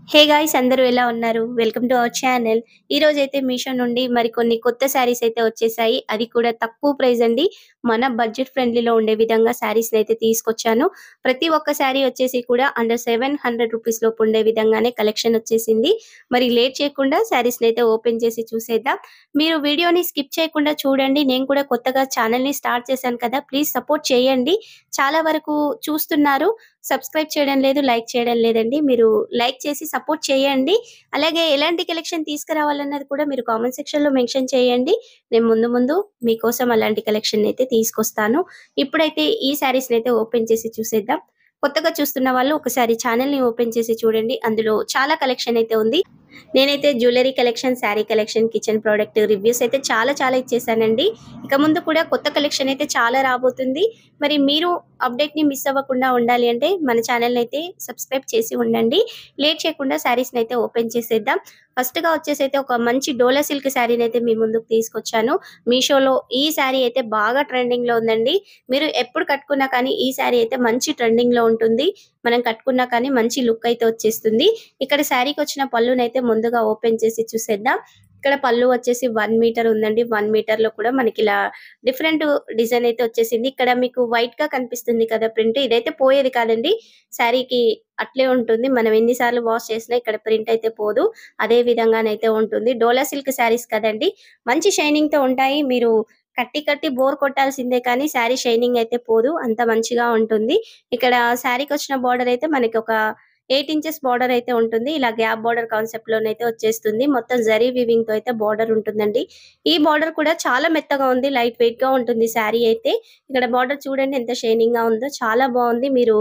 Hey guys అందరూ ఎలా ఉన్నారు? Welcome to our channel. ఈరోజైతే మీషో నుండి మరికొన్ని కొత్త శారీస్ అయితే వచ్చేసాయి. అది కూడా తక్కువ ప్రైస్ అండి. మన బడ్జెట్ ఫ్రెండ్లీలో ఉండే విధంగా శారీస్‌ని అయితే తీసుకొచ్చాను. ప్రతి ఒక్క శారీ వచ్చేసి కూడా అండర్ 700 రూపీస్ లోపు ఉండే విధంగానే కలెక్షన్ వచ్చేసింది. మరి లేట్ చేయకుండా శారీస్‌ని అయితే ఓపెన్ చేసి చూసేద్దాం. మీరు వీడియోని స్కిప్ చేయకుండా చూడండి. నేను కూడా కొత్తగా ఛానల్‌ని స్టార్ట్ చేశాను కదా! ప్లీజ్ సపోర్ట్ చేయండి. చాలా వరకు చూస్తున్నారు. సబ్స్క్రైబ్ చేయడం లేదు, లైక్ చేయడం లేదండి. మీరు లైక్ చేసి సపోర్ట్ చేయండి. అలాగే ఎలాంటి కలెక్షన్ తీసుకురావాలన్నది కూడా మీరు కామెంట్ సెక్షన్‌లో మెన్షన్ చేయండి. నేను ముందు ముందు మీకోసం అలాంటి కలెక్షన్ అయితే తీసుకొస్తాను. ఇప్పుడైతే ఈ శారీస్‌ని అయితే ఓపెన్ చేసి చూసేద్దాం. కొత్తగా చూస్తున్న వాళ్ళు ఒకసారి ఛానెల్‌ని ఓపెన్ చేసి చూడండి. అందులో చాలా కలెక్షన్ అయితే ఉంది. నేనైతే jewellery collection, sari collection, kitchen product reviews అయితే చాలా ఇచ్చేసానండి. ఇక ముందు కూడా కొత్త కలెక్షన్ అయితే చాలా రాబోతుంది. మరి మీరు అప్డేట్‌ని మిస్ అవ్వకుండా ఉండాలి అంటే మన ఛానెల్‌ని అయితే సబ్స్క్రైబ్ చేసి ఉండండి. లేట్ చేయకుండా శారీస్‌ని అయితే ఓపెన్ చేసేద్దాం. ఫస్ట్‌గా వచ్చేసైతే ఒక మంచి డోలా సిల్క్ శారీని అయితే మీ ముందుకు తీసుకొచ్చాను. మీషోలో ఈ శారీ అయితే బాగా ట్రెండింగ్‌లో ఉందండి. మీరు ఎప్పుడు కట్టుకున్నా కానీ ఈ శారీ అయితే మంచి ట్రెండింగ్‌లో ఉంటుంది. మనం కట్టుకున్నా కానీ మంచి లుక్ అయితే వచ్చేస్తుంది. ఇక్కడ శారీకొచ్చిన పళ్ళునైతే ముందుగా ఓపెన్ చేసి చూసేద్దాం. ఇక్కడ పళ్ళు వచ్చేసి 1 మీటర్ ఉందండి. 1 మీటర్‌లో కూడా మనకిలా డిఫరెంట్ డిజైన్ అయితే వచ్చేసింది. ఇక్కడ మీకు వైట్‌గా కనిపిస్తుంది కదా ప్రింట్. ఇదైతే పోయేది కాదండి. శారీకి అట్లే ఉంటుంది. మనం ఎన్ని సార్లు వాష్ చేసినా ఇక్కడ ప్రింట్ అయితే పోదు. అదే విధంగానైతే ఉంటుంది. డోలా సిల్క్ శారీస్ కదండీ! మంచి షైనింగ్‌తో ఉంటాయి. మీరు కట్టి బోర్ కొట్టాల్సిందే కానీ శారీ షైనింగ్ అయితే పోదు. అంత మంచిగా ఉంటుంది. ఇక్కడ శారీకొచ్చిన బోర్డర్ అయితే మనకొక 8 ఇంచెస్ బోర్డర్ అయితే ఉంటుంది. ఇలా గ్యాప్ బోర్డర్ కాన్సెప్ట్‌లోనైతే వచ్చేస్తుంది. మొత్తం జరీ వీవింగ్‌తో అయితే బోర్డర్ ఉంటుందండి. ఈ బోర్డర్ కూడా చాలా మెత్తగా ఉంది. లైట్ వెయిట్‌గా ఉంటుంది శారీ అయితే. ఇక్కడ బోర్డర్ చూడండి ఎంత షైనింగ్‌గా ఉందో. చాలా బావుంది. మీరు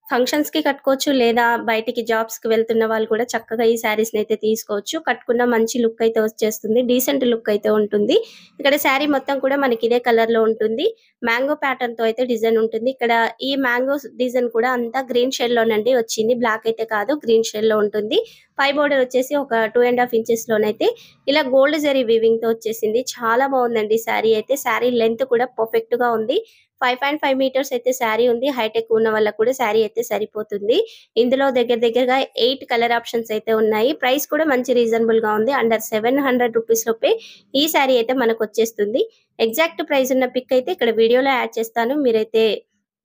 ఫంక్షన్స్‌కి కట్టుకోవచ్చు. లేదా బయటికి జాబ్స్‌కి వెళ్తున్న వాళ్ళు కూడా చక్కగా ఈ శారీస్‌నైతే తీసుకోవచ్చు. కట్టుకున్న మంచి లుక్ అయితే వచ్చేస్తుంది. డీసెంట్ లుక్ అయితే ఉంటుంది. ఇక్కడ శారీ మొత్తం కూడా మనకి ఇదే కలర్‌లో ఉంటుంది. మ్యాంగో ప్యాటర్న్‌తో అయితే డిజైన్ ఉంటుంది. ఇక్కడ ఈ మ్యాంగోస్ డిజైన్ కూడా అంతా గ్రీన్ షేడ్‌లోనండి వచ్చింది. బ్లాక్ అయితే కాదు. గ్రీన్ షేడ్‌లో ఉంటుంది. పై బోర్డర్ వచ్చేసి ఒక 2 ½ ఇంచెస్‌లోనైతే ఇలా గోల్డ్ జరీ వీవింగ్‌తో వచ్చేసింది. చాలా బావుందండి శారీ అయితే. శారీ లెంత్ కూడా పర్ఫెక్ట్‌గా ఉంది. 5.5 మీటర్స్ అయితే శారీ ఉంది. హైట్ ఎక్కువ ఉన్న వాళ్ళకి కూడా శారీ అయితే సరిపోతుంది. ఇందులో దగ్గరగా 8 కలర్ ఆప్షన్స్ అయితే ఉన్నాయి. ప్రైస్ కూడా మంచి రీజనబుల్‌గా ఉంది. అండర్ 700 రూపీస్ లోపే ఈ శారీ అయితే మనకొచ్చేస్తుంది. ఎగ్జాక్ట్ ప్రైస్ ఉన్న పిక్ అయితే ఇక్కడ వీడియోలో యాడ్ చేస్తాను. మీరైతే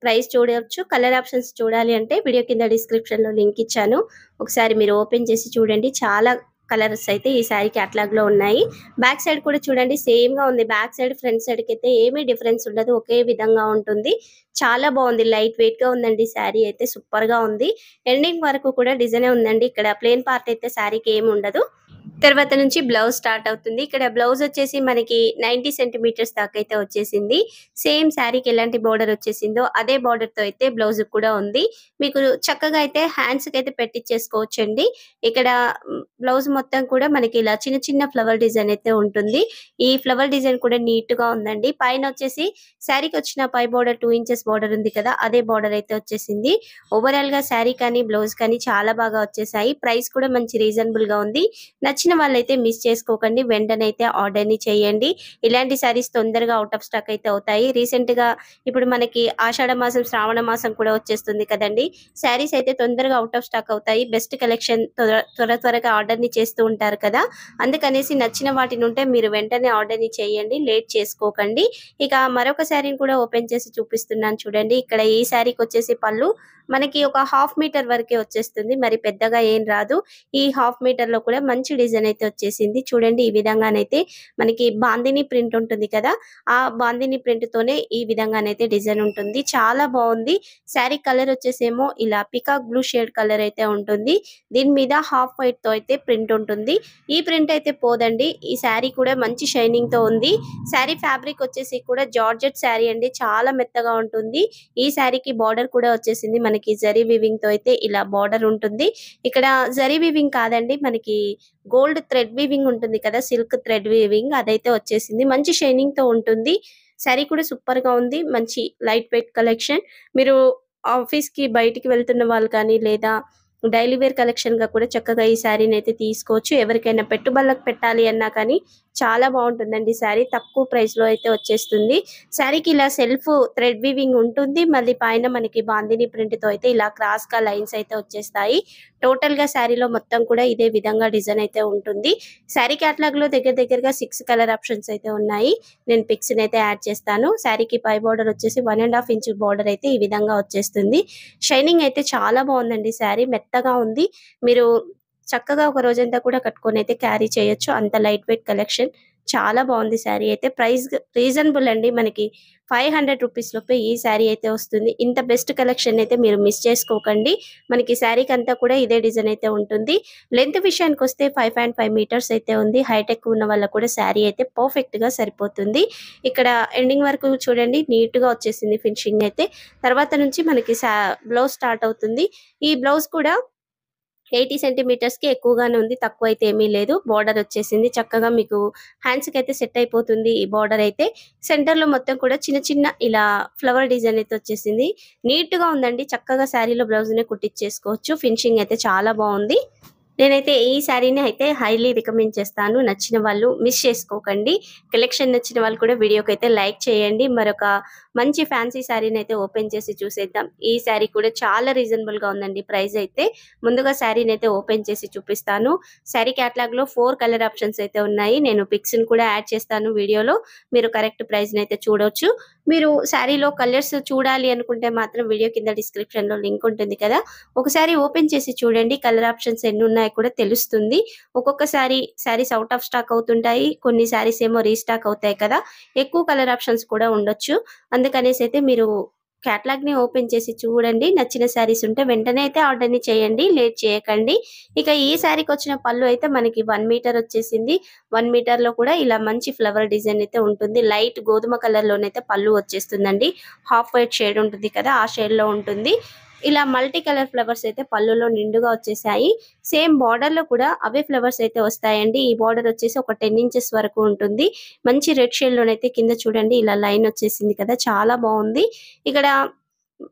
ప్రైస్ చూడొచ్చు. కలర్ ఆప్షన్స్ చూడాలి అంటే వీడియో కింద డిస్క్రిప్షన్‌లో లింక్ ఇచ్చాను. ఒకసారి మీరు ఓపెన్ చేసి చూడండి. చాలా కలర్స్ అయితే ఈ శారీ క్యాటలాగ్‌లో ఉన్నాయి. బ్యాక్ సైడ్ కూడా చూడండి సేమ్‌గా ఉంది. బ్యాక్ సైడ్, ఫ్రంట్ సైడ్‌కైతే ఏమీ డిఫరెన్స్ ఉండదు. ఒకే విధంగా ఉంటుంది. చాలా బావుంది. లైట్ వెయిట్‌గా ఉందండి శారీ అయితే సూపర్‌గా ఉంది. ఎండింగ్ వరకు కూడా డిజైనే ఉందండి. ఇక్కడ ప్లెయిన్ పార్ట్ అయితే శారీకి ఏమి ఉండదు. తర్వాత నుంచి బ్లౌజ్ స్టార్ట్ అవుతుంది. ఇక్కడ బ్లౌజ్ వచ్చేసి మనకి 90 సెంటీమీటర్స్ దాకా అయితే వచ్చేసింది. సేమ్ శారీకి ఎలాంటి బోర్డర్ వచ్చేసిందో అదే బోర్డర్‌తో అయితే బ్లౌజ్ కూడా ఉంది. మీకు చక్కగా అయితే హ్యాండ్స్‌కి అయితే పెట్టిచ్చేసుకోవచ్చండి. ఇక్కడ బ్లౌజ్ మొత్తం కూడా మనకి ఇలా చిన్న ఫ్లవర్ డిజైన్ అయితే ఉంటుంది. ఈ ఫ్లవర్ డిజైన్ కూడా నీట్‌గా ఉందండి. పైన వచ్చేసి శారీకి వచ్చిన పై బోర్డర్ 2 ఇంచెస్ బోర్డర్ ఉంది కదా! అదే బోర్డర్ అయితే వచ్చేసింది. ఓవరాల్‌గా శారీ కానీ, బ్లౌజ్ కానీ చాలా బాగా వచ్చేసాయి. ప్రైస్ కూడా మంచి రీజనబుల్‌గా ఉంది. నచ్చిన వాళ్ళైతే మిస్ చేసుకోకండి. వెంటనే అయితే ఆర్డర్‌ని చేయండి. ఇలాంటి శారీస్ తొందరగా ఔట్ ఆఫ్ స్టాక్ అయితే అవుతాయి. రీసెంట్‌గా ఇప్పుడు మనకి ఆషాఢ మాసం, శ్రావణ మాసం కూడా వచ్చేస్తుంది కదండీ! శారీస్ అయితే తొందరగా ఔట్ ఆఫ్ స్టాక్ అవుతాయి. బెస్ట్ కలెక్షన్ త్వరగా ఆర్డర్‌ని చేస్తూ ఉంటారు కదా! అందుకనేసి నచ్చిన వాటిని ఉంటే మీరు వెంటనే ఆర్డర్‌ని చేయండి. లేట్ చేసుకోకండి. ఇక మరొక శారీని కూడా ఓపెన్ చేసి చూపిస్తున్నాను చూడండి. ఇక్కడ ఈ శారీకొచ్చేసి పళ్ళు మనకి ఒక హాఫ్ మీటర్ వరకే వచ్చేస్తుంది. మరి పెద్దగా ఏం రాదు. ఈ హాఫ్ మీటర్‌లో కూడా మంచి డిజైన్ అయితే వచ్చేసింది. చూడండి ఈ విధంగానైతే మనకి బాందిని ప్రింట్ ఉంటుంది కదా! ఆ బాందిని ప్రింట్‌తోనే ఈ విధంగానైతే డిజైన్ ఉంటుంది. చాలా బావుంది. శారీ కలర్ వచ్చేసేమో ఇలా పికాక్ బ్లూ షేడ్ కలర్ అయితే ఉంటుంది. దీని మీద హాఫ్ వైట్‌తో అయితే ప్రింట్ ఉంటుంది. ఈ ప్రింట్ అయితే పోదండి. ఈ శారీ కూడా మంచి షైనింగ్‌తో ఉంది. శారీ ఫ్యాబ్రిక్ వచ్చేసి కూడా జార్జెట్ శారీ అండి. చాలా మెత్తగా ఉంటుంది. ఈ శారీకి బార్డర్ కూడా వచ్చేసింది. మనకి జరీ వీవింగ్‌తో అయితే ఇలా బార్డర్ ఉంటుంది. ఇక్కడ జరీ వీవింగ్ కాదండి. మనకి గోల్డ్ థ్రెడ్ వీవింగ్ ఉంటుంది కదా! సిల్క్ థ్రెడ్ వీవింగ్ అదైతే వచ్చేసింది. మంచి షైనింగ్‌తో ఉంటుంది. శారీ కూడా సూపర్‌గా ఉంది. మంచి లైట్ వెయిట్ కలెక్షన్. మీరు ఆఫీస్‌కి బయటికి వెళ్తున్న వాళ్ళు కానీ లేదా డైలీ వేర్ కలెక్షన్‌గా కూడా చక్కగా ఈ శారీనైతే తీసుకోవచ్చు. ఎవరికైనా పెట్టుబడులకు పెట్టాలి అన్నా కానీ చాలా బావుంటుందండి శారీ. తక్కువ ప్రైస్‌లో అయితే వచ్చేస్తుంది. శారీకి ఇలా సెల్ఫ్ థ్రెడ్ వీవింగ్ ఉంటుంది. మళ్ళీ పైన మనకి బాందిని ప్రింట్‌తో అయితే ఇలా క్రాస్‌గా లైన్స్ అయితే వచ్చేస్తాయి. టోటల్‌గా శారీలో మొత్తం కూడా ఇదే విధంగా డిజైన్ అయితే ఉంటుంది. శారీ క్యాటలాగ్‌లో దగ్గరగా 6 కలర్ ఆప్షన్స్ అయితే ఉన్నాయి. నేను పిక్స్‌నైతే యాడ్ చేస్తాను. శారీకి పై బోర్డర్ వచ్చేసి 1 ½ ఇంచ్ బోర్డర్ అయితే ఈ విధంగా వచ్చేస్తుంది. షైనింగ్ అయితే చాలా బాగుందండి శారీ. మెత్తగా ఉంది. మీరు చక్కగా ఒక రోజంతా కూడా కట్టుకొనైతే క్యారీ చేయొచ్చు. అంత లైట్ వెయిట్ కలెక్షన్. చాలా బాగుంది శారీ అయితే. ప్రైస్ రీజనబుల్ అండి. మనకి 500 రూపీస్ లోపే ఈ శారీ అయితే వస్తుంది. ఇంత బెస్ట్ కలెక్షన్ అయితే మీరు మిస్ చేసుకోకండి. మనకి శారీకంతా కూడా ఇదే డిజైన్ అయితే ఉంటుంది. లెంత్ విషయానికొస్తే 5.5 మీటర్స్ అయితే ఉంది. హైట్ ఎక్కువ ఉన్న వాళ్ళకి కూడా శారీ అయితే పర్ఫెక్ట్‌గా సరిపోతుంది. ఇక్కడ ఎండింగ్ వరకు చూడండి నీట్‌గా వచ్చేసింది ఫినిషింగ్ అయితే. తర్వాత నుంచి మనకి బ్లౌజ్ స్టార్ట్ అవుతుంది. ఈ బ్లౌజ్ కూడా 80 సెంటీమీటర్స్‌కి ఎక్కువగానే ఉంది. తక్కువైతే ఏమీ లేదు. బోర్డర్ వచ్చేసింది. చక్కగా మీకు హ్యాండ్స్‌కైతే సెట్ అయిపోతుంది ఈ బోర్డర్ అయితే. సెంటర్‌లో మొత్తం కూడా చిన్న చిన్న ఇలా ఫ్లవర్ డిజైన్ అయితే వచ్చేసింది. నీట్‌గా ఉందండి. చక్కగా శారీలో బ్లౌజ్‌నే కుట్టించేసుకోవచ్చు. ఫినిషింగ్ అయితే చాలా బావుంది. నేనైతే ఈ శారీని అయితే హైలీ రికమెండ్ చేస్తాను. నచ్చిన వాళ్ళు మిస్ చేసుకోకండి. కలెక్షన్ నచ్చిన వాళ్ళు కూడా వీడియోకైతే లైక్ చేయండి. మరొక మంచి ఫ్యాన్సీ శారీని అయితే ఓపెన్ చేసి చూసేద్దాం. ఈ శారీ కూడా చాలా రీజనబుల్‌గా ఉందండి ప్రైస్ అయితే. ముందుగా శారీని అయితే ఓపెన్ చేసి చూపిస్తాను. శారీ క్యాటలాగ్‌లో 4 కలర్ ఆప్షన్స్ అయితే ఉన్నాయి. నేను పిక్స్‌ని కూడా యాడ్ చేస్తాను వీడియోలో. మీరు కరెక్ట్ ప్రైస్‌ని అయితే చూడొచ్చు. మీరు శారీలో కలర్స్ చూడాలి అనుకుంటే మాత్రం వీడియో కింద డిస్క్రిప్షన్‌లో లింక్ ఉంటుంది కదా! ఒకసారి ఓపెన్ చేసి చూడండి. కలర్ ఆప్షన్స్ ఎన్నున్నాయో కూడా తెలుస్తుంది. ఒక్కొక్క శారీస్ ఔట్ ఆఫ్ స్టాక్ అవుతుంటాయి. కొన్ని శారీస్ ఏమో రీస్టాక్ అవుతాయి కదా! ఎక్కువ కలర్ ఆప్షన్స్ కూడా ఉండొచ్చు. అందుకనేసైతే మీరు క్యాటలాగ్‌ని ఓపెన్ చేసి చూడండి. నచ్చిన శారీస్ ఉంటే వెంటనే అయితే ఆర్డర్‌ని చేయండి. లేట్ చేయకండి. ఇక ఈ శారీకొచ్చిన పళ్ళు అయితే మనకి 1 మీటర్ వచ్చేసింది. 1 మీటర్‌లో కూడా ఇలా మంచి ఫ్లవర్ డిజైన్ అయితే ఉంటుంది. లైట్ గోధుమ కలర్‌లోనైతే పళ్ళు వచ్చేస్తుందండి. హాఫ్ వైట్ షేడ్ ఉంటుంది కదా! ఆ షేడ్‌లో ఉంటుంది. ఇలా మల్టీ కలర్ ఫ్లవర్స్ అయితే పళ్ళులో నిండుగా వచ్చేసాయి. సేమ్ బోర్డర్‌లో కూడా అవే ఫ్లవర్స్ అయితే వస్తాయండి. ఈ బోర్డర్ వచ్చేసి ఒక 10 ఇంచెస్ వరకు ఉంటుంది. మంచి రెడ్ షేడ్‌లోనైతే కింద చూడండి ఇలా లైన్ వచ్చేసింది కదా! చాలా బావుంది. ఇక్కడ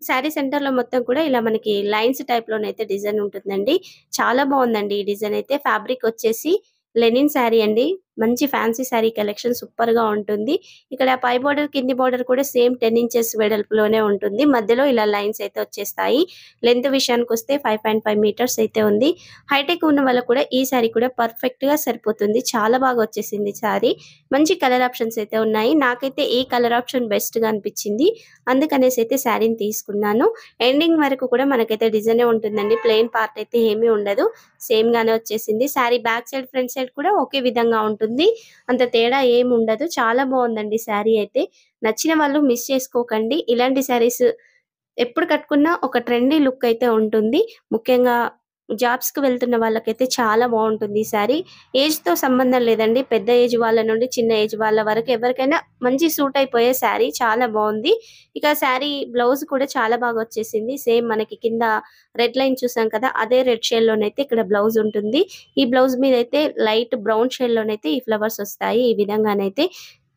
శారీ సెంటర్‌లో మొత్తం కూడా ఇలా మనకి లైన్స్ టైప్‌లోనైతే డిజైన్ ఉంటుందండి. చాలా బావుందండి ఈ డిజైన్ అయితే. ఫ్యాబ్రిక్ వచ్చేసి లెనిన్ శారీ అండి. మంచి ఫ్యాన్సీ శారీ కలెక్షన్ సూపర్‌గా ఉంటుంది. ఇక్కడ పై బోర్డర్, కింది బోర్డర్ కూడా సేమ్ 10 ఇంచెస్ వెడల్పులోనే ఉంటుంది. మధ్యలో ఇలా లైన్స్ అయితే వచ్చేస్తాయి. లెంత్ విషయానికొస్తే 5.5 మీటర్స్ అయితే ఉంది. హైట్ ఎక్కువ ఉన్న వాళ్ళకి కూడా ఈ శారీ కూడా పర్ఫెక్ట్‌గా సరిపోతుంది. చాలా బాగా వచ్చేసింది శారీ. మంచి కలర్ ఆప్షన్స్ అయితే ఉన్నాయి. నాకైతే ఈ కలర్ ఆప్షన్ బెస్ట్‌గా అనిపించింది. అందుకనేసి అయితే శారీని తీసుకున్నాను. ఎండింగ్ వరకు కూడా మనకైతే డిజైనే ఉంటుందండి. ప్లెయిన్ పార్ట్ అయితే ఏమీ ఉండదు. సేమ్ గానే వచ్చేసింది. Sari back side, front side కూడా ఒకే విధంగా ఉంటుంది. అంత తేడా ఏమి ఉండదు. చాలా బాగుందండి శారీ అయితే. నచ్చిన వాళ్ళు మిస్ చేసుకోకండి. ఇలాంటి శారీస్ ఎప్పుడు కట్టుకున్నా ఒక ట్రెండీ లుక్ అయితే ఉంటుంది. ముఖ్యంగా జాబ్స్‌కి వెళ్తున్న వాళ్ళకైతే చాలా బావుంటుంది ఈ శారీ. ఏజ్‌తో సంబంధం లేదండి. పెద్ద ఏజ్ వాళ్ళ నుండి చిన్న ఏజ్ వాళ్ళ వరకు ఎవరికైనా మంచి సూట్ అయిపోయే శారీ. చాలా బావుంది. ఇక శారీ బ్లౌజ్ కూడా చాలా బాగా వచ్చేసింది. సేమ్ మనకి కింద రెడ్ లైన్ చూసాం కదా! అదే రెడ్ షేడ్‌లోనైతే ఇక్కడ బ్లౌజ్ ఉంటుంది. ఈ బ్లౌజ్ మీదైతే లైట్ బ్రౌన్ షేడ్‌లోనైతే ఈ ఫ్లవర్స్ వస్తాయి. ఈ విధంగానైతే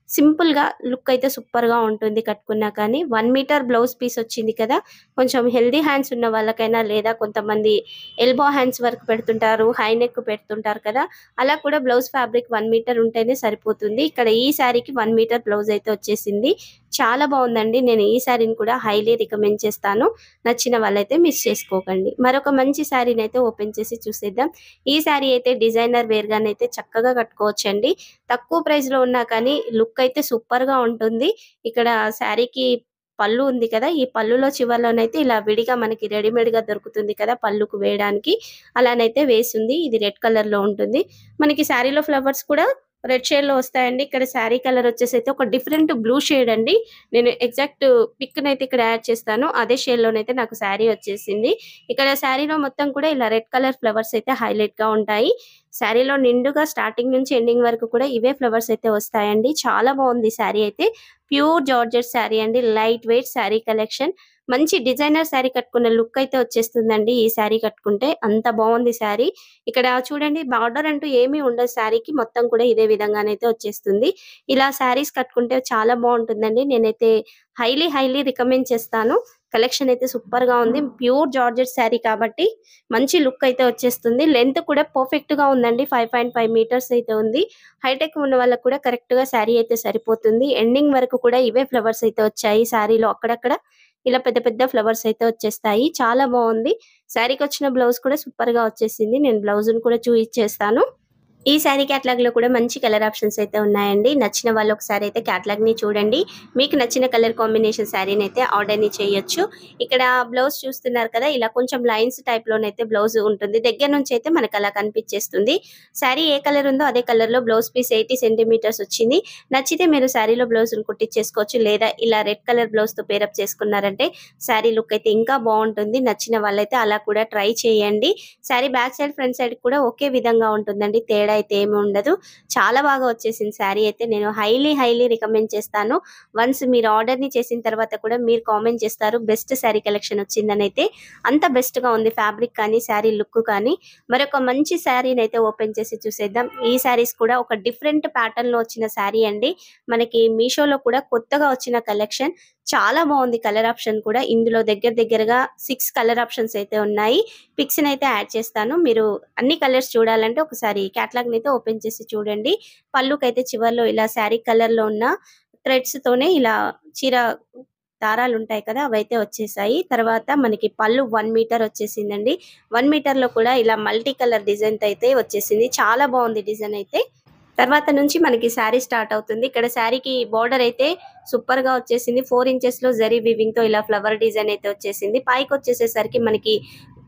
సింపుల్‌గా లుక్ అయితే సూపర్‌గా ఉంటుంది కట్టుకున్నా కానీ. 1 మీటర్ బ్లౌజ్ పీస్ వచ్చింది కదా! కొంచెం హెల్తీ హ్యాండ్స్ ఉన్న వాళ్ళకైనా లేదా కొంతమంది ఎల్బో హ్యాండ్స్ వరకు పెడుతుంటారు. హై నెక్ పెడుతుంటారు కదా! అలా కూడా బ్లౌజ్ ఫ్యాబ్రిక్ 1 మీటర్ ఉంటేనే సరిపోతుంది. ఇక్కడ ఈ శారీకి 1 మీటర్ బ్లౌజ్ అయితే వచ్చేసింది. చాలా బావుందండి. నేను ఈ శారీని కూడా హైలీ రికమెండ్ చేస్తాను. నచ్చిన వాళ్ళైతే మిస్ చేసుకోకండి. మరొక మంచి శారీనైతే ఓపెన్ చేసి చూసేద్దాం. ఈ శారీ అయితే డిజైనర్ వేర్‌గానైతే చక్కగా కట్టుకోవచ్చండి. తక్కువ ప్రైస్‌లో ఉన్నా కానీ లుక్ అయితే సూపర్‌గా ఉంటుంది. ఇక్కడ శారీకి పళ్ళు ఉంది కదా! ఈ పళ్ళులో చివర్లోనైతే ఇలా విడిగా మనకి రెడీమేడ్‌గా దొరుకుతుంది కదా! పళ్ళుకు వేయడానికి. అలానైతే వేసుంది. ఇది రెడ్ కలర్‌లో ఉంటుంది. మనకి శారీలో ఫ్లవర్స్ కూడా రెడ్ షేడ్‌లో వస్తాయండి. ఇక్కడ శారీ కలర్ వచ్చేసైతే ఒక డిఫరెంట్ బ్లూ షేడ్ అండి. నేను ఎగ్జాక్ట్ పిక్‌నైతే ఇక్కడ యాడ్ చేస్తాను. అదే షేడ్‌లోనైతే నాకు శారీ వచ్చేసింది. ఇక్కడ శారీలో మొత్తం కూడా ఇలా రెడ్ కలర్ ఫ్లవర్స్ అయితే హైలైట్‌గా ఉంటాయి. శారీలో నిండుగా స్టార్టింగ్ నుంచి ఎండింగ్ వరకు కూడా ఇవే ఫ్లవర్స్ అయితే వస్తాయండి. చాలా బావుంది శారీ అయితే. ప్యూర్ జార్జెట్ శారీ అండి. Light weight sari collection. మంచి డిజైనర్ శారీ కట్టుకున్న లుక్ అయితే వచ్చేస్తుందండి ఈ శారీ కట్టుకుంటే. అంత బావుంది శారీ. ఇక్కడ చూడండి బార్డర్ అంటూ ఏమీ ఉండదు శారీకి. మొత్తం కూడా ఇదే విధంగానైతే వచ్చేస్తుంది. ఇలా శారీస్ కట్టుకుంటే చాలా బావుంటుందండి. నేనైతే హైలీ రికమెండ్ చేస్తాను. కలెక్షన్ అయితే సూపర్‌గా ఉంది. ప్యూర్ జార్జెట్ శారీ కాబట్టి మంచి లుక్ అయితే వచ్చేస్తుంది. లెంత్ కూడా పర్ఫెక్ట్‌గా ఉందండి. 5.5 మీటర్స్ అయితే ఉంది. హైట్ ఎక్కువ ఉన్న వాళ్ళకి కూడా కరెక్ట్‌గా శారీ అయితే సరిపోతుంది. ఎండింగ్ వరకు కూడా ఇవే ఫ్లవర్స్ అయితే వచ్చాయి శారీలో అక్కడక్కడ. ఇలా పెద్ద పెద్ద ఫ్లవర్స్ అయితే వచ్చేస్తాయి. చాలా బాగుంది. శారీకి వచ్చిన బ్లౌజ్ కూడా సూపర్ గా వచ్చేసింది. నేను బ్లౌజ్ కూడా చూయించేస్తాను. ఈ శారీ క్యాటలాగ్ లో కూడా మంచి కలర్ ఆప్షన్స్ అయితే ఉన్నాయండి. నచ్చిన వాళ్ళు ఒకసారి అయితే క్యాటలాగ్ ని చూడండి. మీకు నచ్చిన కలర్ కాంబినేషన్ శారీని అయితే ఆర్డర్ ని చేయొచ్చు. ఇక్కడ బ్లౌజ్ చూస్తున్నారు కదా, ఇలా కొంచెం లైన్స్ టైప్ లోనైతే బ్లౌజ్ ఉంటుంది. దగ్గర నుంచి అయితే మనకు అలా కనిపించేస్తుంది. శారీ ఏ కలర్ ఉందో అదే కలర్ లో బ్లౌజ్ పీస్ 80 సెంటీమీటర్స్ వచ్చింది. నచ్చితే మీరు శారీలో బ్లౌజ్ కుట్టించేసుకోవచ్చు. లేదా ఇలా రెడ్ కలర్ బ్లౌజ్ తో పేరప్ చేసుకున్నారంటే శారీ లుక్ అయితే ఇంకా బాగుంటుంది. నచ్చిన వాళ్ళైతే అలా కూడా ట్రై చేయండి. Sari back side front side కూడా ఒకే విధంగా ఉంటుందండి. తేడా అయితే ఏమి ఉండదు. చాలా బాగా వచ్చేసింది శారీ అయితే. నేను హైలీ రికమెండ్ చేస్తాను. వన్స్ మీరు ఆర్డర్ ని చేసిన తర్వాత కూడా మీరు కామెంట్ చేస్తారు బెస్ట్ శారీ కలెక్షన్ వచ్చిందని అయితే. అంత బెస్ట్ గా ఉంది ఫ్యాబ్రిక్ కానీ శారీ లుక్ కానీ. మరొక మంచి శారీని అయితే ఓపెన్ చేసి చూసేద్దాం. ఈ శారీస్ కూడా ఒక డిఫరెంట్ ప్యాటర్న్ లో వచ్చిన శారీ అండి. మనకి మీషోలో కూడా కొత్తగా వచ్చిన కలెక్షన్. చాలా బాగుంది కలర్ ఆప్షన్ కూడా. ఇందులో దగ్గరగా 6 కలర్ ఆప్షన్స్ అయితే ఉన్నాయి. పిక్స్ అయితే యాడ్ చేస్తాను. మీరు అన్ని కలర్స్ చూడాలంటే ఒకసారి క్యాటలాగ్ ని అయితే ఓపెన్ చేసి చూడండి. పళ్ళుకైతే చివర్లో ఇలా శారీ కలర్ లో ఉన్న థ్రెడ్స్ తోనే ఇలా చీర దారాలు ఉంటాయి కదా, అవైతే వచ్చేసాయి. తర్వాత మనకి పళ్ళు 1 మీటర్ వచ్చేసిందండి. 1 మీటర్ లో కూడా ఇలా మల్టీ కలర్ డిజైన్ అయితే వచ్చేసింది. చాలా బాగుంది డిజైన్ అయితే. తర్వాత నుంచి మనకి శారీ స్టార్ట్ అవుతుంది. ఇక్కడ శారీకి బార్డర్ అయితే సూపర్ గా వచ్చేసింది. 4 ఇంచెస్ లో జరీ వీవింగ్ తో ఇలా ఫ్లవర్ డిజైన్ అయితే వచ్చేసింది. పైకి వచ్చేసేసరికి మనకి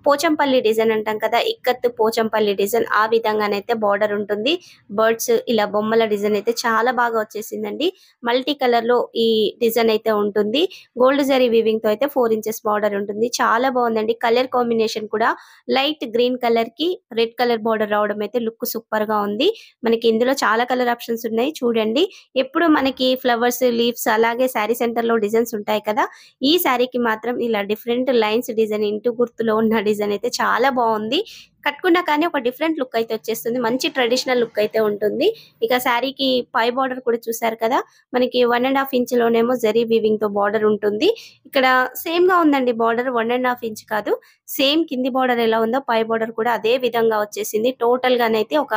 పోచంపల్లి డిజైన్ అంటాం కదా, ఇక్కత్తు పోచంపల్లి డిజైన్ ఆ విధంగానైతే బార్డర్ ఉంటుంది. బర్డ్స్ ఇలా బొమ్మల డిజైన్ అయితే చాలా బాగా వచ్చేసిందండి. మల్టీ కలర్ లో ఈ డిజైన్ అయితే ఉంటుంది. గోల్డ్ జరీ వీవింగ్ తో అయితే 4 ఇంచెస్ బార్డర్ ఉంటుంది. చాలా బాగుందండి. కలర్ కాంబినేషన్ కూడా లైట్ గ్రీన్ కలర్ కి రెడ్ కలర్ బార్డర్ రావడం అయితే లుక్ సూపర్ గా ఉంది. మనకి ఇందులో చాలా కలర్ ఆప్షన్స్ ఉన్నాయి చూడండి. ఎప్పుడు మనకి ఫ్లవర్స్, లీవ్స్ అలాగే శారీ సెంటర్ లో డిజైన్స్ ఉంటాయి కదా, ఈ శారీకి మాత్రం ఇలా డిఫరెంట్ లైన్స్ డిజైన్ ఇంటూ గుర్తులో ఉన్న డిజైన్ అయితే చాలా బాగుంది. కట్టుకున్నా కానీ ఒక డిఫరెంట్ లుక్ అయితే వచ్చేస్తుంది. మంచి ట్రెడిషనల్ లుక్ అయితే ఉంటుంది. ఇక శారీకి పై బార్డర్ కూడా చూసారు కదా, మనకి 1.5 ఇంచ్ లోనేమో జరీ వీవింగ్ తో బార్డర్ ఉంటుంది. ఇక్కడ సేమ్ గా ఉందండి బార్డర్, 1.5 ఇంచ్ కాదు. సేమ్ కింది బార్డర్ ఎలా ఉందో పై బార్డర్ కూడా అదే విధంగా వచ్చేసింది. టోటల్ గానైతే ఒక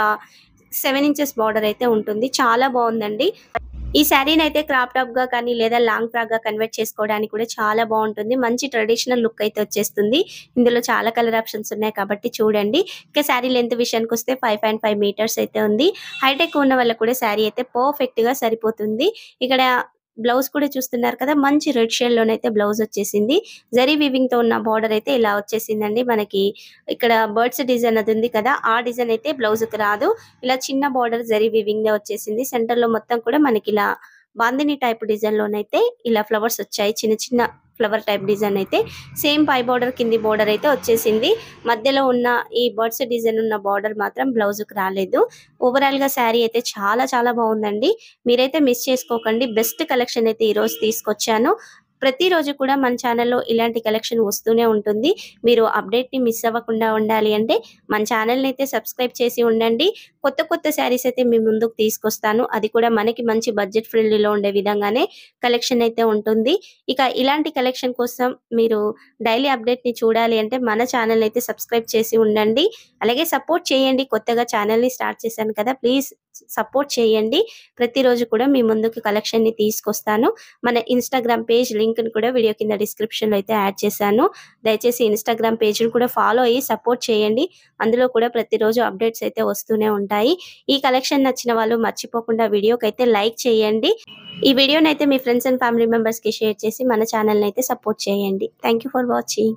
7 ఇంచెస్ బార్డర్ అయితే ఉంటుంది. చాలా బాగుందండి. ఈ శారీని అయితే క్రాప్ టాప్ గా కానీ లేదా లాంగ్ ఫ్రాక్ గా కన్వర్ట్ చేసుకోవడానికి కూడా చాలా బాగుంటుంది. మంచి ట్రెడిషనల్ లుక్ అయితే వచ్చేస్తుంది. ఇందులో చాలా కలర్ ఆప్షన్స్ ఉన్నాయి కాబట్టి చూడండి. ఇక శారీ లెంత్ విషయానికి వస్తే 5.5 మీటర్స్ అయితే ఉంది. హైట్ ఎక్కువ ఉన్న వాళ్ళకి కూడా శారీ అయితే పర్ఫెక్ట్ గా సరిపోతుంది. ఇక్కడ బ్లౌజ్ కూడా చూస్తున్నారు కదా, మంచి రెడ్ షేడ్ లోనైతే బ్లౌజ్ వచ్చేసింది. జరీ వీవింగ్ తో ఉన్న బార్డర్ అయితే ఇలా వచ్చేసిందండి. మనకి ఇక్కడ బర్డ్స్ డిజైన్ అది ఉంది కదా, ఆ డిజైన్ అయితే బ్లౌజ్ కి రాదు. ఇలా చిన్న బార్డర్ జరీ వీవింగ్ వచ్చేసింది. సెంటర్ లో మొత్తం కూడా మనకి ఇలా బాందిని టైప్ డిజైన్ లోనైతే ఇలా ఫ్లవర్స్ వచ్చాయి. చిన్న చిన్న ఫ్లవర్ టైప్ డిజైన్ అయితే సేమ్ పై బార్డర్ కింది బార్డర్ అయితే వచ్చేసింది. మధ్యలో ఉన్న ఈ బర్డ్స్ డిజైన్ ఉన్న బార్డర్ మాత్రం బ్లౌజ్ కి రాలేదు. ఓవరాల్ గా శారీ అయితే చాలా బాగుందండి. మీరైతే మిస్ చేసుకోకండి. బెస్ట్ కలెక్షన్ అయితే ఈ రోజు తీసుకొచ్చాను. ప్రతిరోజు కూడా మన ఛానల్లో ఇలాంటి కలెక్షన్ వస్తూనే ఉంటుంది. మీరు అప్డేట్ ని మిస్ అవ్వకుండా ఉండాలి అంటే మన ఛానల్ ని అయితే సబ్స్క్రైబ్ చేసి ఉండండి. కొత్త శారీస్ అయితే మీ ముందుకు తీసుకొస్తాను. అది కూడా మనకి మంచి బడ్జెట్ ఫ్రెండ్లీలో ఉండే విధంగానే కలెక్షన్ అయితే ఉంటుంది. ఇక ఇలాంటి కలెక్షన్ కోసం మీరు డైలీ అప్డేట్ ని చూడాలి అంటే మన ఛానల్ అయితే సబ్స్క్రైబ్ చేసి ఉండండి. అలాగే సపోర్ట్ చేయండి. కొత్తగా ఛానల్ ని స్టార్ట్ చేశాను కదా, ప్లీజ్ సపోర్ట్ చేయండి. ప్రతిరోజు కూడా మీ ముందుకు కలెక్షన్ ని తీసుకొస్తాను. మన ఇన్స్టాగ్రామ్ పేజ్ లింక్ ని కూడా వీడియో కింద డిస్క్రిప్షన్ లో అయితే యాడ్ చేశాను. దయచేసి ఇన్స్టాగ్రామ్ పేజ్ ని కూడా ఫాలో అయ్యి సపోర్ట్ చేయండి. అందులో కూడా ప్రతిరోజు అప్డేట్స్ అయితే వస్తూనే ఉంటాయి. ఈ కలెక్షన్ నచ్చిన వాళ్ళు మర్చిపోకుండా వీడియోకి అయితే లైక్ చేయండి. ఈ వీడియోని అయితే మీ ఫ్రెండ్స్ అండ్ ఫ్యామిలీ మెంబర్స్ కి షేర్ చేసి మన ఛానల్ ని అయితే సపోర్ట్ చేయండి. Thank you for watching.